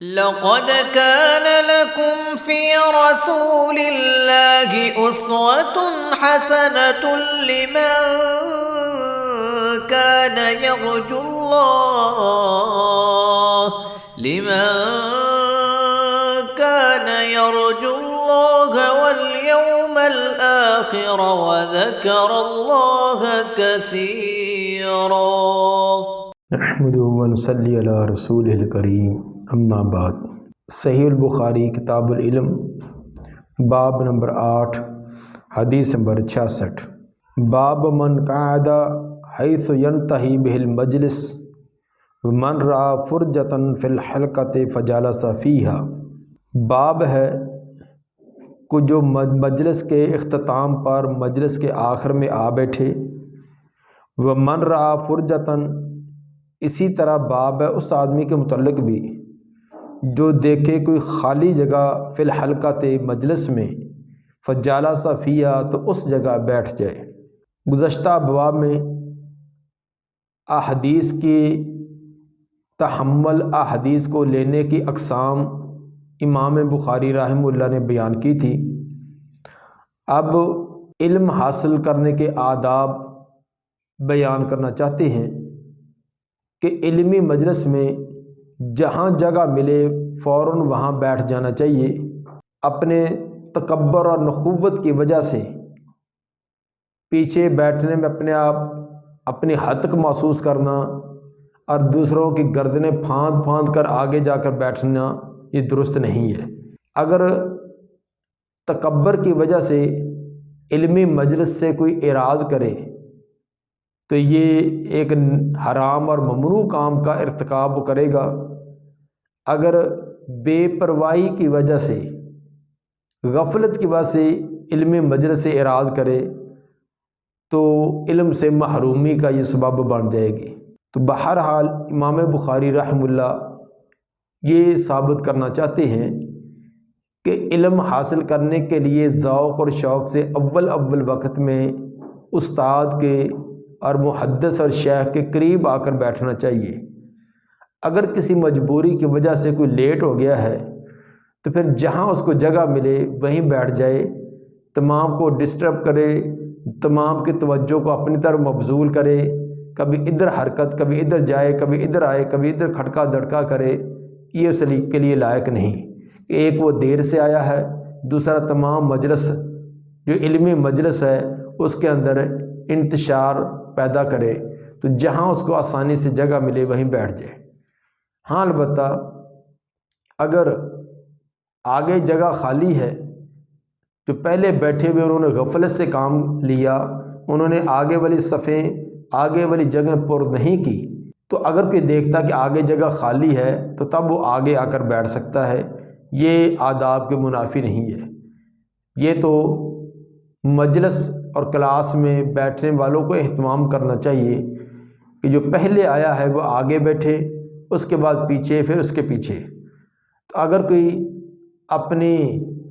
لقد كان لكم في رسول الله أسوة حسنة لمن كان يرجو الله واليوم الآخر وذكر الله كثيرا. نحمده ونصلي علی رسول الکریم، اما بعد. صحیح البخاری کتاب العلم باب نمبر 8 حدیث نمبر 66. باب من قعد حیث ینتہی بہ المجلس ومن رأى فرجة فی الحلقة فجلس فیہا. باب ہے کہ جو مجلس کے اختتام پر مجلس کے آخر میں آ بیٹھے. ومن رأى فرجة، اسی طرح باب ہے اس آدمی کے متعلق بھی جو دیکھے کوئی خالی جگہ فی الحلقۃ مجلس میں فجلس فیہا، تو اس جگہ بیٹھ جائے. گزشتہ ابواب میں احادیث کی تحمل، احادیث کو لینے کی اقسام امام بخاری رحمہ اللہ نے بیان کی تھی. اب علم حاصل کرنے کے آداب بیان کرنا چاہتے ہیں کہ علمی مجلس میں جہاں جگہ ملے فوراً وہاں بیٹھ جانا چاہیے. اپنے تکبر اور نخوت کی وجہ سے پیچھے بیٹھنے میں اپنی حد تک محسوس کرنا اور دوسروں کی گردنیں پھاند کر آگے جا کر بیٹھنا، یہ درست نہیں ہے. اگر تکبر کی وجہ سے علمی مجلس سے کوئی اعراض کرے تو یہ ایک حرام اور ممنوع کام کا ارتکاب کرے گا. اگر بے پرواہی کی وجہ سے، غفلت کی وجہ سے علمی مجلس سے اعراض کرے تو علم سے محرومی کا یہ سبب بن جائے گی. تو بہرحال امام بخاری رحمہ اللہ یہ ثابت کرنا چاہتے ہیں کہ علم حاصل کرنے کے لیے ذوق اور شوق سے اول وقت میں استاد کے اور محدث اور شیخ کے قریب آ کر بیٹھنا چاہیے. اگر کسی مجبوری کی وجہ سے کوئی لیٹ ہو گیا ہے تو پھر جہاں اس کو جگہ ملے وہیں بیٹھ جائے، تمام کو ڈسٹرب کرے، تمام کی توجہ کو اپنی طرف مبذول کرے، کبھی ادھر حرکت، کبھی ادھر جائے، کبھی ادھر آئے، کبھی ادھر کھٹکا دھڑکا کرے. یہ اس کے لیے لائق نہیں کہ ایک وہ دیر سے آیا ہے، دوسرا تمام مجلس جو علمی مجلس ہے اس کے اندر انتشار پیدا کرے. تو جہاں اس کو آسانی سے جگہ ملے وہیں بیٹھ جائے. ہاں البتہ اگر آگے جگہ خالی ہے، جو پہلے بیٹھے ہوئے انہوں نے غفلت سے کام لیا، انہوں نے آگے والی صفیں، آگے والی جگہ پر نہیں کی، تو اگر کوئی دیکھتا کہ آگے جگہ خالی ہے تو تب وہ آگے آ کر بیٹھ سکتا ہے. یہ آداب کے منافی نہیں ہے. یہ تو مجلس اور کلاس میں بیٹھنے والوں کو اہتمام کرنا چاہیے کہ جو پہلے آیا ہے وہ آگے بیٹھے، اس کے بعد پیچھے، پھر اس کے پیچھے. تو اگر کوئی اپنی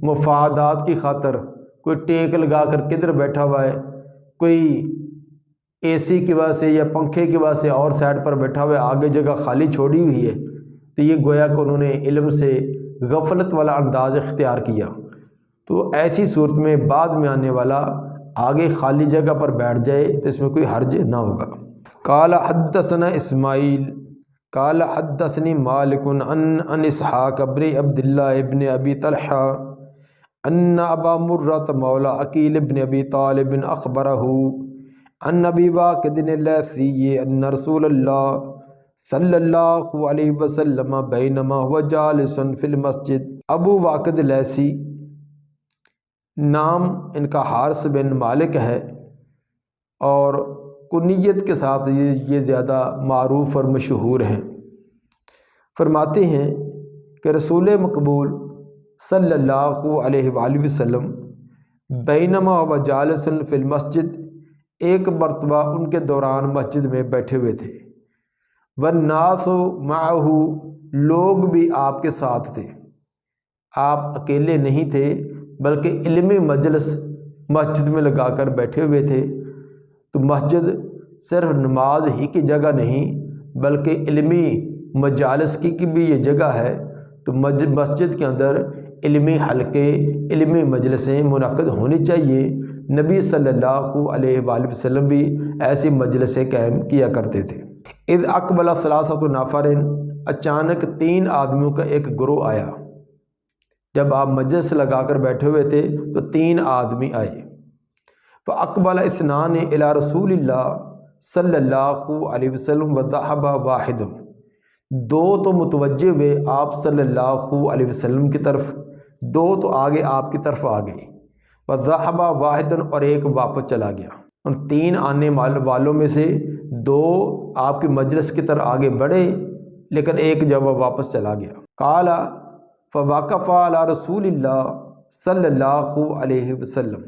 مفادات کی خاطر کوئی ٹیک لگا کر کدھر بیٹھا ہوا ہے، کوئی اے سی کی وجہ سے یا پنکھے کی وجہ سے اور سائڈ پر بیٹھا ہوا ہے، آگے جگہ خالی چھوڑی ہوئی ہے، تو یہ گویا کہ انہوں نے علم سے غفلت والا انداز اختیار کیا. تو ایسی صورت میں بعد میں آنے والا آگے خالی جگہ پر بیٹھ جائے تو اس میں کوئی حرج نہ ہوگا. قال حدثنا اسماعیل قال حدثني مالک عن اسحاق بن عبد الله بن ابی طلحہ ان ابا مرۃ مولا عقیل بن ابی طالب اخبرہ ان ابی واقد اللیثی ان رسول اللہ صلی اللہ علیہ وسلم بینما هو جالس فی المسجد. ابو واقد لیثی نام ان کا حارث بن مالک ہے اور کنیت کے ساتھ یہ زیادہ معروف اور مشہور ہیں. فرماتے ہیں کہ رسول مقبول صلی اللہ علیہ وآلہ وسلم بینما و جالس فی المسجد، ایک مرتبہ ان کے دوران مسجد میں بیٹھے ہوئے تھے. والناس معہ، لوگ بھی آپ کے ساتھ تھے. آپ اکیلے نہیں تھے بلکہ علمی مجلس مسجد میں لگا کر بیٹھے ہوئے تھے. تو مسجد صرف نماز ہی کی جگہ نہیں بلکہ علمی مجالس کی بھی یہ جگہ ہے. تو مسجد کے اندر علمی حلقے، علمی مجلسیں منعقد ہونی چاہیے۔ نبی صلی اللہ علیہ وآلہ وسلم بھی ایسی مجلسیں قائم کیا کرتے تھے۔ اذ اقبل ثلاثۃ نفر، اچانک 3 آدمیوں کا ایک گروہ آیا۔ جب آپ مجلس لگا کر بیٹھے ہوئے تھے تو 3 آدمی آئے۔ فاقبل اثنان الی رسول اللہ صلی اللہ علیہ وسلم وذهب واحد، 2 تو متوجہ ہوئے آپ صلی اللہ علیہ وسلم کی طرف، 2 تو آگے آپ کی طرف آ گئے۔ وذهب واحد، اور ایک واپس چلا گیا۔ ان 3 آنے والوں میں سے 2 آپ کی مجلس کی طرف آگے بڑھے، لیکن ایک جب وہ واپس چلا گیا۔ قال فوقف علی رسول اللہ صلی اللہ علیہ وسلم،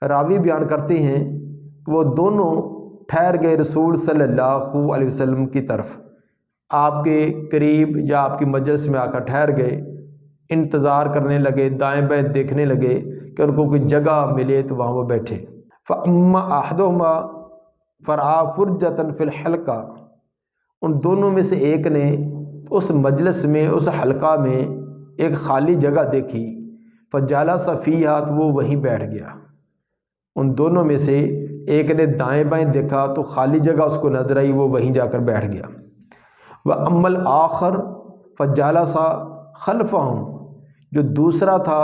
راوی بیان کرتے ہیں کہ وہ دونوں ٹھہر گئے رسول صلی اللہ علیہ وسلم کی طرف، آپ کے قریب یا آپ کی مجلس میں آ کر ٹھہر گئے، انتظار کرنے لگے، دائیں بائیں دیکھنے لگے کہ ان کو کوئی جگہ ملے تو وہاں وہ بیٹھے۔ فَأَمَّا أَحَدُهُمَا فَرَعَى فُرْجَةً فِي الْحَلْقَةِ، ان دونوں میں سے ایک نے اس مجلس میں، اس حلقہ میں ایک خالی جگہ دیکھی، فَجَلَسَ فِيهَا، تو وہ وہیں بیٹھ گیا۔ ان دونوں میں سے ایک نے دائیں بائیں دیکھا تو خالی جگہ اس کو نظر آئی، وہ وہیں جا کر بیٹھ گیا۔ وَأَمَّا الْآخَرُ فَجَلَسَ خَلْفَهُمْ، جو دوسرا تھا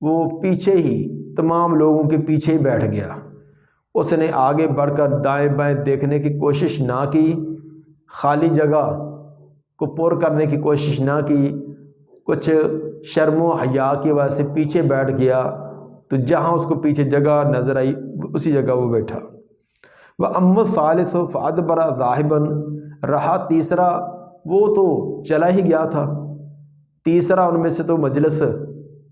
وہ پیچھے ہی، تمام لوگوں کے پیچھے ہی بیٹھ گیا۔ اس نے آگے بڑھ کر دائیں بائیں دیکھنے کی کوشش نہ کی، خالی جگہ کو پر کرنے کی کوشش نہ کی، کچھ شرم و حیا کی وجہ سے پیچھے بیٹھ گیا، تو جہاں اس کو پیچھے جگہ نظر آئی اسی جگہ وہ بیٹھا۔ وَأَمَّا الثَّالِثُ فَأَدْبَرَ ذَاهِبًا، رہا تیسرا، وہ تو چلا ہی گیا تھا، تیسرا ان میں سے تو مجلس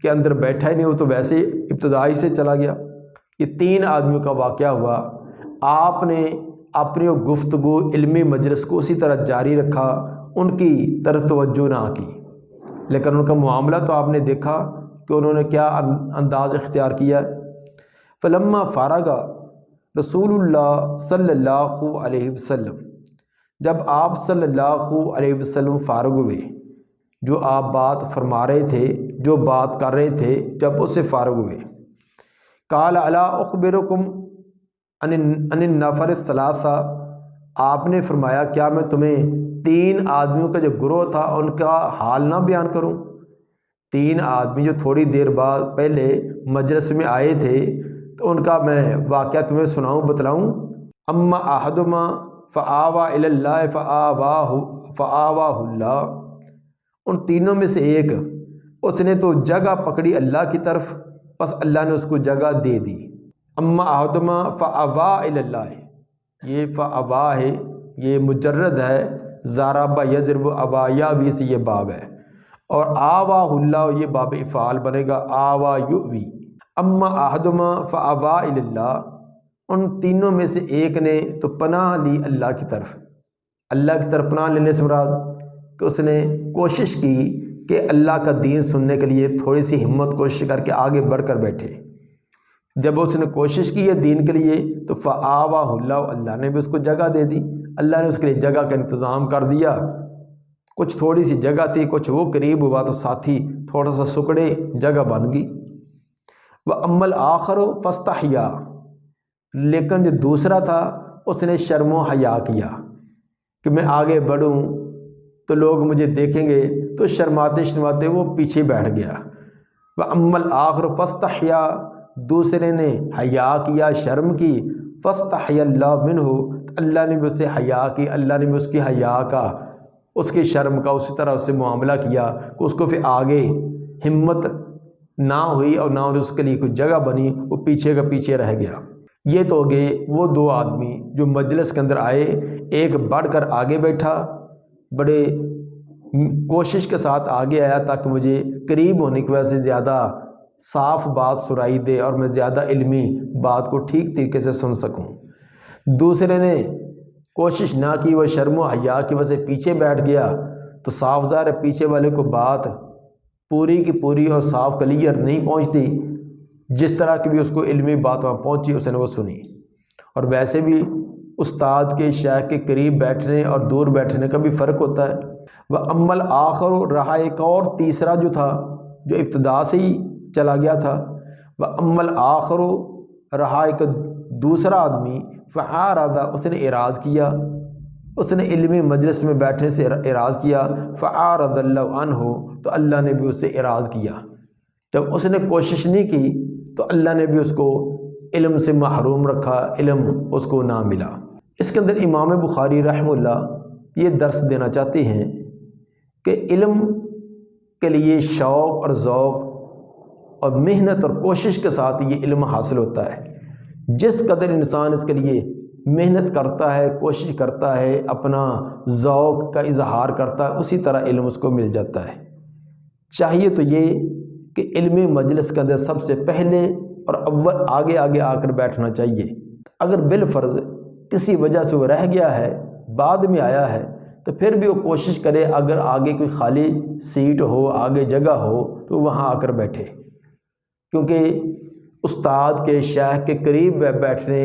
کے اندر بیٹھا ہی نہیں، وہ تو ویسے ابتدائی سے چلا گیا۔ یہ 3 آدمیوں کا واقعہ ہوا۔ آپ نے اپنی گفتگو علمی مجلس کو اسی طرح جاری رکھا، ان کی طرف توجہ نہ کی، لیکن ان کا معاملہ تو آپ نے دیکھا کہ انہوں نے کیا انداز اختیار کیا۔ فلما فارغ رسول اللہ صلی اللہ علیہ وسلم، جب آپ صلی اللہ علیہ وسلم فارغ ہوئے، جو آپ بات فرما رہے تھے، جو بات کر رہے تھے، جب اس سے فارغ ہوئے، قال الا اخبرکم عن النفر الثلاثہ، آپ نے فرمایا کیا میں تمہیں 3 آدمیوں کا جو گروہ تھا ان کا حال نہ بیان کروں؟ 3 آدمی جو تھوڑی دیر بعد پہلے مجلس میں آئے تھے، تو ان کا میں واقعہ تمہیں سناؤں، بتلاؤں؟ اما احدہما فآویٰ الی اللہ فآواہ اللہ، ان تینوں میں سے ایک، اس نے تو جگہ پکڑی اللہ کی طرف، بس اللہ نے اس کو جگہ دے دی۔ اما احدہما فآویٰ الی اللہ، یہ فآواہ ہے، یہ مجرد ہے، ضرب یضرب ابا یاوی سے یہ باب ہے، اور آواہ اللہ یہ باب افعال بنے گا، آوا یؤوی۔ اما احدہما فآویٰ الی اللہ، ان تینوں میں سے ایک نے تو پناہ لی اللہ کی طرف۔ اللہ کی طرف پناہ لینے سے مراد کہ اس نے کوشش کی کہ اللہ کا دین سننے کے لیے تھوڑی سی ہمت کوشش کر کے آگے بڑھ کر بیٹھے۔ جب اس نے کوشش کی ہے دین کے لیے تو فآواہ اللہ، اللہ نے بھی اس کو جگہ دے دی، اللہ نے اس کے لیے جگہ کا انتظام کر دیا۔ کچھ تھوڑی سی جگہ تھی، کچھ وہ قریب ہوا تو ساتھی تھوڑا سا سکڑے، جگہ بن گئی۔ وَأَمَّا الْآخَرُ فَاسْتَحْيَا، لیکن جو دوسرا تھا اس نے شرم و حیا کیا کہ میں آگے بڑھوں تو لوگ مجھے دیکھیں گے، تو شرماتے شرماتے وہ پیچھے بیٹھ گیا۔ وَأَمَّا الْآخَرُ فَاسْتَحْيَا، دوسرے نے حیا کیا، شرم کی، فَاسْتَحْيَا اللَّهُ مِنْهُ، اللہ نے بھی اسے حیا کی، اللہ نے بھی اس کی حیا کا، اس کی شرم کا اسی طرح اس سے معاملہ کیا کہ اس کو پھر آگے ہمت نہ ہوئی اور نہ اس کے لیے کوئی جگہ بنی، وہ پیچھے کا پیچھے رہ گیا۔ یہ تو ہو گئے وہ 2 آدمی جو مجلس کے اندر آئے، ایک بڑھ کر آگے بیٹھا، بڑے کوشش کے ساتھ آگے آیا تاکہ مجھے قریب ہونے کی وجہ سے زیادہ صاف بات سنائی دے اور میں زیادہ علمی بات کو ٹھیک طریقے سے سن سکوں۔ دوسرے نے کوشش نہ کی، وہ شرم و حیا کی وجہ سے پیچھے بیٹھ گیا، تو صاف ظاہر ہے پیچھے والے کو بات پوری کی پوری اور صاف کلیئر نہیں پہنچتی، جس طرح کی بھی اس کو علمی بات وہاں پہنچی اس نے وہ سنی۔ اور ویسے بھی استاد کے شیخ کے قریب بیٹھنے اور دور بیٹھنے کا بھی فرق ہوتا ہے۔ وَأَمَّا الْآخَرُ رہا ایک اور تیسرا جو تھا جو ابتدا سے ہی چلا گیا تھا، وَأَمَّا الْآخَرُ رہا ایک دوسرا آدمی، فَأَعْرَضَ اس نے اعراض کیا، اس نے علمی مجلس میں بیٹھنے سے اعراض کیا، فَأَعْرَضَ اللَّهُ عَنْهُ تو اللہ نے بھی اس سے اعراض کیا۔ جب اس نے کوشش نہیں کی تو اللہ نے بھی اس کو علم سے محروم رکھا، علم اس کو نہ ملا۔ اس کے اندر امام بخاری رحمہ اللہ یہ درس دینا چاہتے ہیں کہ علم کے لیے شوق اور ذوق اور محنت اور کوشش کے ساتھ یہ علم حاصل ہوتا ہے۔ جس قدر انسان اس کے لیے محنت کرتا ہے، کوشش کرتا ہے، اپنا ذوق کا اظہار کرتا ہے، اسی طرح علم اس کو مل جاتا ہے۔ چاہیے تو یہ کہ علمی مجلس کے اندر سب سے پہلے اور اول آگے آ کر بیٹھنا چاہیے۔ اگر بالفرض کسی وجہ سے وہ رہ گیا ہے، بعد میں آیا ہے، تو پھر بھی وہ کوشش کرے اگر آگے کوئی خالی سیٹ ہو، آگے جگہ ہو تو وہاں آ کر بیٹھے، کیونکہ استاد کے شیخ کے قریب بیٹھنے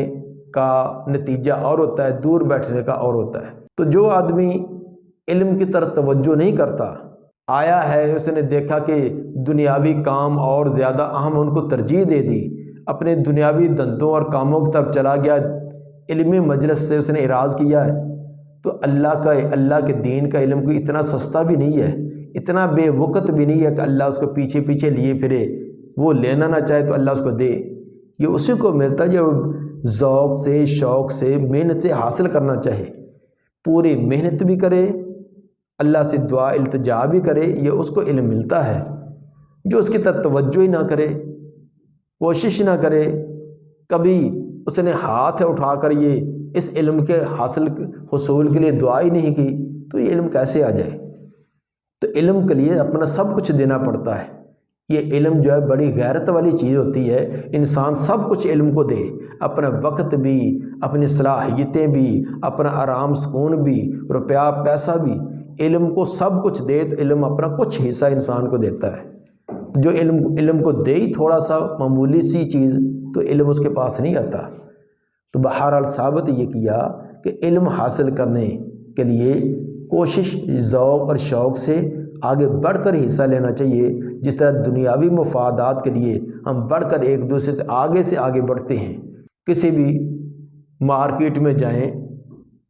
کا نتیجہ اور ہوتا ہے، دور بیٹھنے کا اور ہوتا ہے۔ تو جو آدمی علم کی طرف توجہ نہیں کرتا، آیا ہے، اس نے دیکھا کہ دنیاوی کام اور زیادہ اہم، ان کو ترجیح دے دی، اپنے دنیاوی دندوں اور کاموں کی طرف چلا گیا، علمی مجلس سے اس نے اعراض کیا ہے، تو اللہ کے دین کا علم کوئی اتنا سستا بھی نہیں ہے، اتنا بے وقت بھی نہیں ہے کہ اللہ اس کو پیچھے پیچھے لیے پھرے، وہ لینا نہ چاہے تو اللہ اس کو دے۔ یہ اسی کو ملتا ہے جو ذوق سے، شوق سے، محنت سے حاصل کرنا چاہے، پوری محنت بھی کرے، اللہ سے دعا التجا بھی کرے، یہ اس کو علم ملتا ہے۔ جو اس کی طرف توجہ ہی نہ کرے، کوشش نہ کرے، کبھی اس نے ہاتھ اٹھا کر یہ اس علم کے حصول کے لیے دعا ہی نہیں کی، تو یہ علم کیسے آ جائے؟ تو علم کے لیے اپنا سب کچھ دینا پڑتا ہے۔ یہ علم جو ہے بڑی غیرت والی چیز ہوتی ہے، انسان سب کچھ علم کو دے، اپنا وقت بھی، اپنی صلاحیتیں بھی، اپنا آرام سکون بھی، روپیہ پیسہ بھی، علم کو سب کچھ دے تو علم اپنا کچھ حصہ انسان کو دیتا ہے۔ جو علم کو دے ہی تھوڑا سا معمولی سی چیز تو علم اس کے پاس نہیں آتا۔ تو بہرحال ثابت یہ کیا کہ علم حاصل کرنے کے لیے کوشش، ذوق اور شوق سے آگے بڑھ کر حصہ لینا چاہیے۔ جس طرح دنیاوی مفادات کے لیے ہم بڑھ کر ایک دوسرے سے آگے بڑھتے ہیں، کسی بھی مارکیٹ میں جائیں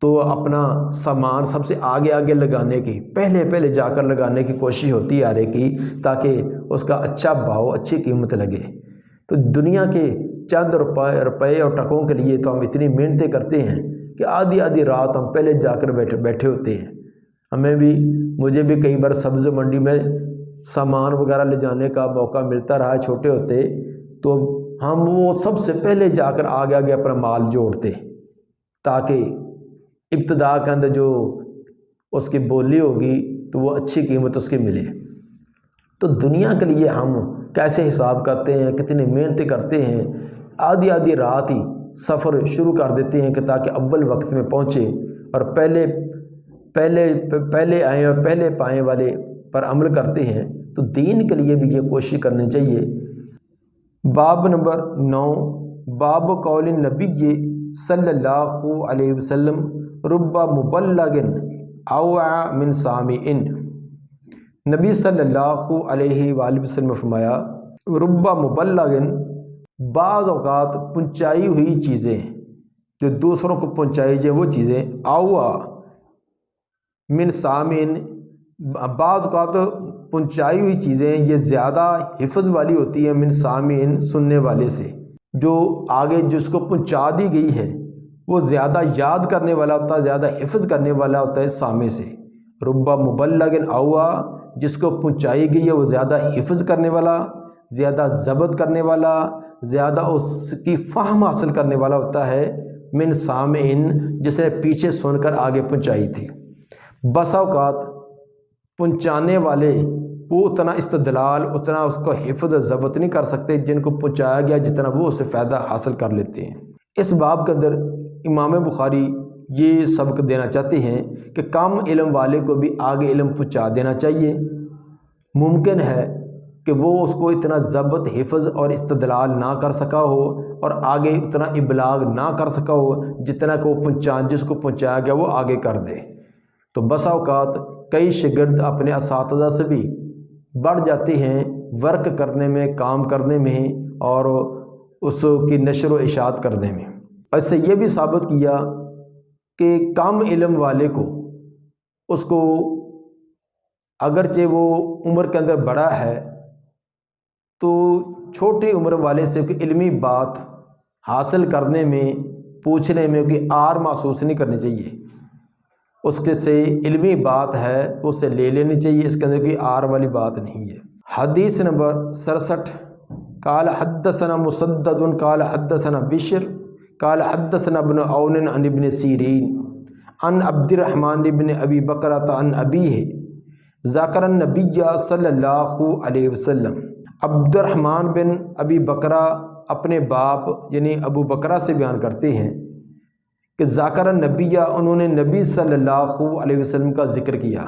تو اپنا سامان سب سے آگے لگانے کی، پہلے جا کر لگانے کی کوشش ہوتی ہے آرے کی، تاکہ اس کا اچھا بھاؤ، اچھی قیمت لگے۔ تو دنیا کے چند روپے اور ٹکوں کے لیے تو ہم اتنی محنتیں کرتے ہیں کہ آدھی رات ہم پہلے جا کر بیٹھے ہوتے ہیں۔ مجھے بھی کئی بار سبز منڈی میں سامان وغیرہ لے جانے کا موقع ملتا رہا ہے، چھوٹے ہوتے تو ہم وہ سب سے پہلے جا کر آگے اپنا مال جوڑتے، تاکہ ابتدا کے اندر جو اس کی بولی ہوگی تو وہ اچھی قیمت اس کی ملے۔ تو دنیا کے لیے ہم کیسے حساب کرتے ہیں، کتنی محنتیں کرتے ہیں، آدھی رات ہی سفر شروع کر دیتے ہیں کہ تاکہ اول وقت میں پہنچے اور پہلے آئیں اور پہلے پائیں والے پر عمل کرتے ہیں۔ تو دین کے لیے بھی یہ کوشش کرنی چاہیے۔ باب نمبر 9، باب قول النبی صلی اللہ علیہ وسلم رب مبلغ اوعى من سامع۔ نبی صلی اللہ علیہ وآلہ وسلم فرمایا، رب مبلغ، بعض اوقات پہنچائی ہوئی چیزیں جو دوسروں کو پہنچائی جائیں وہ چیزیں، اوعى من سامع، بعض اوقات پہنچائی ہوئی چیزیں یہ زیادہ حفظ والی ہوتی ہیں، من سامع، سننے والے سے، جو آگے جس کو پہنچا دی گئی ہے وہ زیادہ یاد کرنے والا ہوتا ہے، زیادہ حفظ کرنے والا ہوتا ہے سامع سے۔ رب مبلغ اوعى، جس کو پہنچائی گئی ہے وہ زیادہ حفظ کرنے والا، زیادہ ضبط کرنے والا، زیادہ اس کی فہم حاصل کرنے والا ہوتا ہے، من سامع، جس نے پیچھے سن کر آگے پہنچائی تھی۔ بس اوقات پہنچانے والے وہ اتنا استدلال، اتنا اس کو حفظ ضبط نہیں کر سکتے جن کو پہنچایا گیا، جتنا وہ اس سے فائدہ حاصل کر لیتے ہیں۔ اس باب کے اندر امام بخاری یہ سبق دینا چاہتے ہیں کہ کم علم والے کو بھی آگے علم پہنچا دینا چاہیے۔ ممکن ہے کہ وہ اس کو اتنا ضبط، حفظ اور استدلال نہ کر سکا ہو اور آگے اتنا ابلاغ نہ کر سکا ہو جتنا کہ وہ جس کو پہنچایا گیا وہ آگے کر دے۔ تو بسا اوقات کئی شاگرد اپنے اساتذہ سے بھی بڑھ جاتے ہیں ورک کرنے میں، کام کرنے میں اور اس کی نشر و اشاعت کرنے میں۔ اس سے یہ بھی ثابت کیا کہ کم علم والے کو اس کو اگرچہ وہ عمر کے اندر بڑا ہے تو چھوٹی عمر والے سے کوئی علمی بات حاصل کرنے میں، پوچھنے میں کوئی آر محسوس نہیں کرنی چاہیے۔ اس کے سے علمی بات ہے تو اسے لے لینی چاہیے، اس کے اندر کوئی آر والی بات نہیں ہے۔ حدیث نمبر 67، قال حدثنا مسدد قال حدثنا بشر قال حدثنا ابن عون عن ابن سیرین عن عبد الرحمن بن ابی بکرۃ عن ابیہ ذکر النبی صلی اللہ علیہ وسلم۔ عبد الرحمن بن ابی بکرہ اپنے باپ یعنی ابو بکرہ سے بیان کرتے ہیں کہ ذکر النبی، انہوں نے نبی صلی اللہ علیہ وسلم کا ذکر کیا۔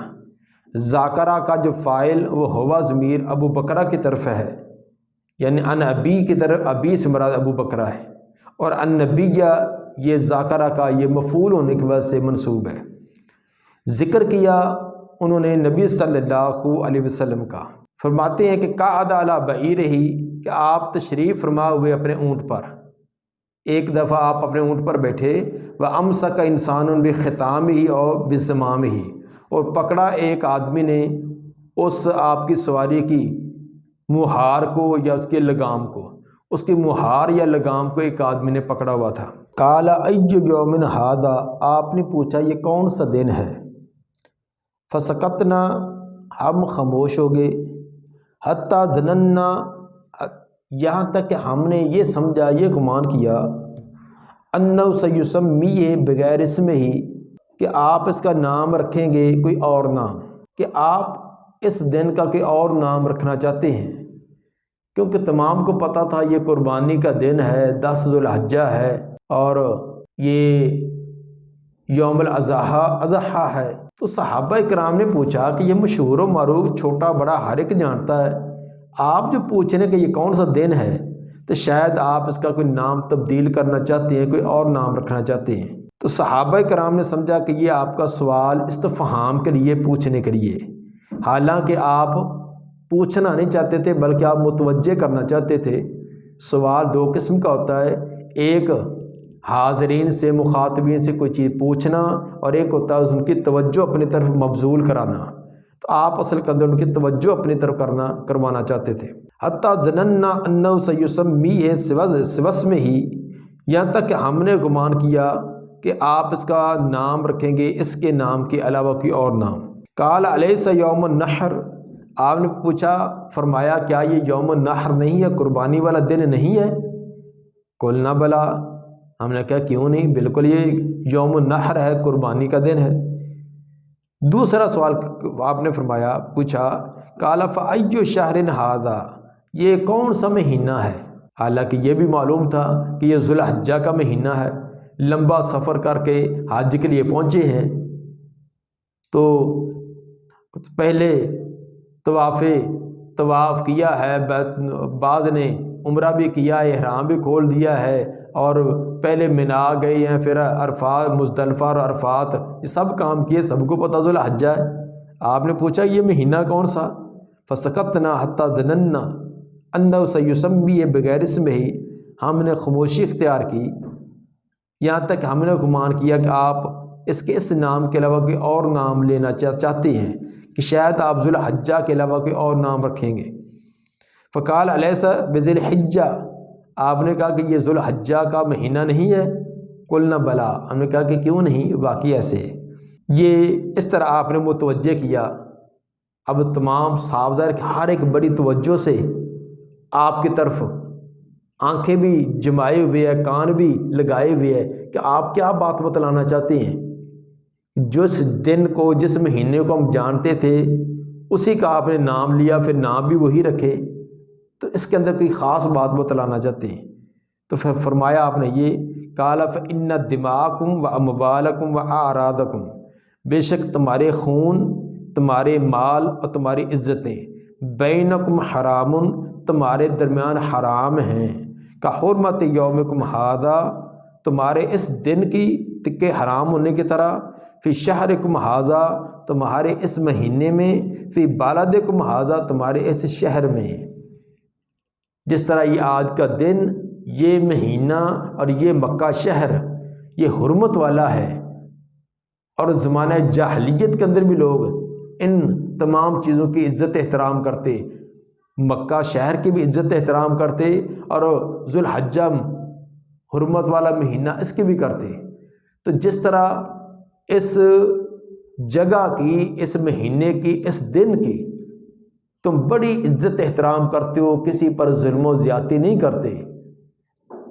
ذاکرہ کا جو فاعل وہ ہوا ضمیر ابو بکرہ کی طرف ہے، یعنی ان ابی کی طرف، ابی سے مراد ابو بکرہ ہے، اور ان نبی یہ ذاکرہ کا یہ مفعول ہونے کی وجہ سے منصوب ہے۔ ذکر کیا انہوں نے نبی صلی اللہ علیہ وسلم کا۔ فرماتے ہیں کہ قعد علی بعیرہ، کہ آپ تشریف فرما ہوئے اپنے اونٹ پر۔ ایک دفعہ آپ اپنے اونٹ پر بیٹھے، وَأَمْسَكَ إِنسَانٌ بِخِطَامِهِ اور بِزِمَامِهِ، اور پکڑا ایک آدمی نے اس آپ کی سواری کی مہار کو یا اس کے لگام کو، اس کی مہار یا لگام کو ایک آدمی نے پکڑا ہوا تھا۔ قال أَيُّ يَوْمٍ هَذَا، آپ نے پوچھا یہ کون سا دن ہے؟ فَسَكَتْنَا، ہم خاموش ہو گئے، حَتَّى ظَنَنَّا، یہاں تک کہ ہم نے یہ سمجھا، یہ گمان کیا، انَّهُ سَيُسَمِّيهِ بغیر اسمہ، کہ آپ اس کا نام رکھیں گے کوئی اور نام، کہ آپ اس دن کا کوئی اور نام رکھنا چاہتے ہیں، کیونکہ تمام کو پتہ تھا یہ قربانی کا دن ہے، 10 ذو الحجہ ہے اور یہ یوم الاضحیٰ ہے۔ تو صحابہ کرام نے پوچھا کہ یہ مشہور و معروف چھوٹا بڑا ہر ایک جانتا ہے، آپ جو پوچھنے کہ یہ کون سا دن ہے تو شاید آپ اس کا کوئی نام تبدیل کرنا چاہتے ہیں، کوئی اور نام رکھنا چاہتے ہیں۔ تو صحابہ کرام نے سمجھا کہ یہ آپ کا سوال استفہام کے لیے، پوچھنے کے لیے، حالانکہ آپ پوچھنا نہیں چاہتے تھے بلکہ آپ متوجہ کرنا چاہتے تھے۔ سوال 2 قسم کا ہوتا ہے، ایک حاضرین سے، مخاطبین سے کوئی چیز پوچھنا، اور ایک ہوتا ہے ان کی توجہ اپنی طرف مبذول کرانا۔ تو آپ اصل کے اندر ان کی توجہ اپنی طرف کروانا چاہتے تھے۔ حتیٰ ظننا انہ سیسمیہ سوس میں ہی، یہاں تک کہ ہم نے گمان کیا کہ آپ اس کا نام رکھیں گے اس کے نام کے علاوہ کوئی اور نام۔ قال الیس یوم النحر، آپ نے پوچھا، فرمایا کیا یہ یوم النحر نہیں ہے، قربانی والا دن نہیں ہے؟ قلنا بلا، ہم نے کہا کیوں نہیں، بالکل یہ یوم النحر ہے، قربانی کا دن ہے۔ دوسرا سوال آپ نے فرمایا، پوچھا، قال فأی شہر ھذا، یہ کون سا مہینہ ہے؟ حالانکہ یہ بھی معلوم تھا کہ یہ ذو الحجہ کا مہینہ ہے، لمبا سفر کر کے حج کے لیے پہنچے ہیں، تو پہلے طواف کیا ہے، بعض نے عمرہ بھی کیا ہے، احرام بھی کھول دیا ہے، اور پہلے منا گئے ہیں، پھر عرفات، مزدلفہ اور عرفات، یہ سب کام کیے، سب کو پتہ ذو الحجہ ہے۔ آپ نے پوچھا یہ مہینہ کون سا؟ فسکتنا حتی ظننا انہ سیسمیہ بغیر اسمہ، ہم نے خاموشی اختیار کی یہاں تک ہم نے گمان کیا کہ آپ اس کے اس نام کے علاوہ کوئی اور نام لینا چاہتے ہیں، کہ شاید آپ ذو الحجہ کے علاوہ کوئی اور نام رکھیں گے۔ فقال الیس بذی الحجہ، آپ نے کہا کہ یہ ذو الحجہ کا مہینہ نہیں ہے؟ قلنا بلا، ہم نے کہا کہ کیوں نہیں، باقی ایسے ہے۔ یہ اس طرح آپ نے متوجہ کیا۔ اب تمام صاحب ظاہر کہ ہر ایک بڑی توجہ سے آپ کی طرف آنکھیں بھی جمائے ہوئے ہیں، کان بھی لگائے ہوئے ہیں کہ آپ کیا بات بتلانا چاہتے ہیں۔ جس دن کو، جس مہینے کو ہم جانتے تھے اسی کا آپ نے نام لیا، پھر نام بھی وہی رکھے، تو اس کے اندر کوئی خاص بات بتلانا چاہتے ہیں۔ تو پھر فرمایا آپ نے یہ، قال فإن دماءکم واموالکم واعراضکم، بے شک تمہارے خون، تمہارے مال اور تمہاری عزتیں، بینکم حرام، تمہارے درمیان حرام ہیں، کا حرمت یومکم ھذا، تمہارے اس دن کی کے حرام ہونے کی طرح، فی شہرکم ھذا تمہارے اس مہینے میں، فی بلدکم ھذا تمہارے اس شہر میں۔ جس طرح یہ آج کا دن، یہ مہینہ اور یہ مکہ شہر یہ حرمت والا ہے، اور زمانہ جاہلیت کے اندر بھی لوگ ان تمام چیزوں کی عزت احترام کرتے، مکہ شہر کی بھی عزت احترام کرتے، اور ذو الحجہ حرمت والا مہینہ اس کی بھی کرتے۔ تو جس طرح اس جگہ کی، اس مہینے کی، اس دن کی تم بڑی عزت احترام کرتے ہو، کسی پر ظلم و زیادتی نہیں کرتے،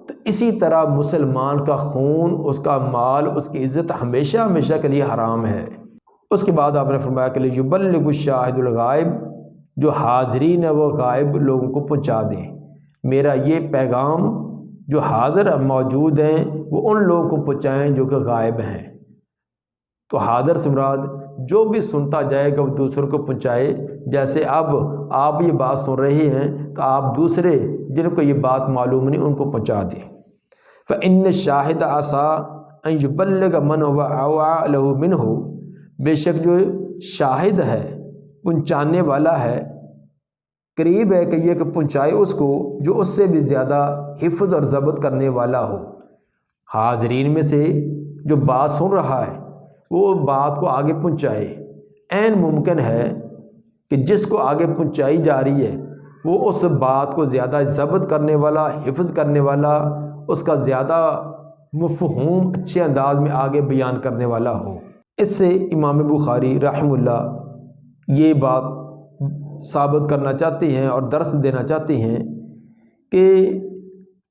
تو اسی طرح مسلمان کا خون، اس کا مال، اس کی عزت ہمیشہ ہمیشہ کے لیے حرام ہے۔ اس کے بعد آپ نے فرمایا کہ یبلغ الشاہد الغائب، جو حاضرین ہے وہ غائب لوگوں کو پہنچا دیں۔ میرا یہ پیغام جو حاضر موجود ہیں وہ ان لوگوں کو پہنچائیں جو کہ غائب ہیں۔ تو حاضر سے مراد جو بھی سنتا جائے گا وہ دوسروں کو پہنچائے۔ جیسے اب آپ یہ بات سن رہے ہیں تو آپ دوسرے جن کو یہ بات معلوم نہیں ان کو پہنچا دیں۔ فإن الشاہد عسیٰ ان یبلغ من هو اوعى له منہ، بے شک جو شاہد ہے، پہنچانے والا ہے، قریب ہے کہ یہ کہ پہنچائے اس کو جو اس سے بھی زیادہ حفظ اور ضبط کرنے والا ہو۔ حاضرین میں سے جو بات سن رہا ہے وہ بات کو آگے پہنچائے۔ عین ممکن ہے کہ جس کو آگے پہنچائی جا رہی ہے وہ اس بات کو زیادہ ضبط کرنے والا، حفظ کرنے والا، اس کا زیادہ مفہوم اچھے انداز میں آگے بیان کرنے والا ہو۔ اس سے امام بخاری رحمہ اللہ یہ بات ثابت کرنا چاہتے ہیں اور درس دینا چاہتے ہیں کہ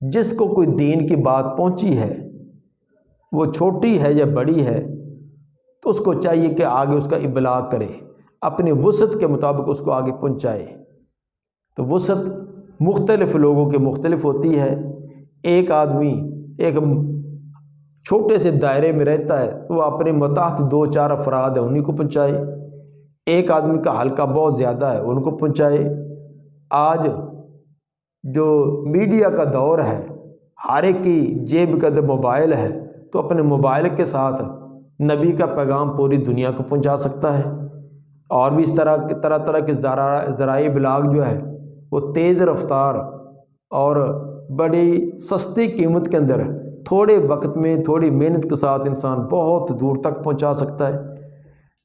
جس کو کوئی دین کی بات پہنچی ہے، وہ چھوٹی ہے یا بڑی ہے، تو اس کو چاہیے کہ آگے اس کا ابلاغ کرے، اپنے وسعت کے مطابق اس کو آگے پہنچائے۔ تو وسعت مختلف لوگوں کے مختلف ہوتی ہے۔ ایک آدمی ایک چھوٹے سے دائرے میں رہتا ہے، وہ اپنے متحد 2-4 افراد ہیں انہیں کو پہنچائے۔ ایک آدمی کا حلقہ بہت زیادہ ہے، ان کو پہنچائے۔ آج جو میڈیا کا دور ہے، ہر ایک کی جیب کے اندر موبائل ہے، تو اپنے موبائل کے ساتھ نبی کا پیغام پوری دنیا کو پہنچا سکتا ہے۔ اور بھی اس طرح کے ذرائع ابلاغ جو ہے وہ تیز رفتار اور بڑی سستی قیمت کے اندر تھوڑے وقت میں تھوڑی محنت کے ساتھ انسان بہت دور تک پہنچا سکتا ہے۔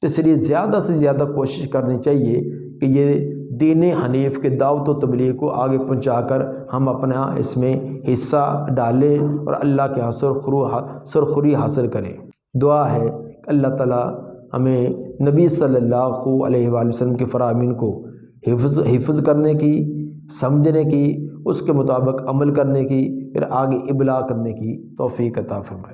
اس لیے زیادہ سے زیادہ کوشش کرنی چاہیے کہ یہ دین حنیف کے دعوت و تبلیغ کو آگے پہنچا کر ہم اپنا اس میں حصہ ڈالیں اور اللہ کے یہاں سرخری حاصل کریں۔ دعا ہے کہ اللہ تعالیٰ ہمیں نبی صلی اللہ علیہ وآلہ وسلم کے فرامین کو حفظ کرنے کی، سمجھنے کی، اس کے مطابق عمل کرنے کی، پھر آگے ابلاغ کرنے کی توفیق عطا فرمائے۔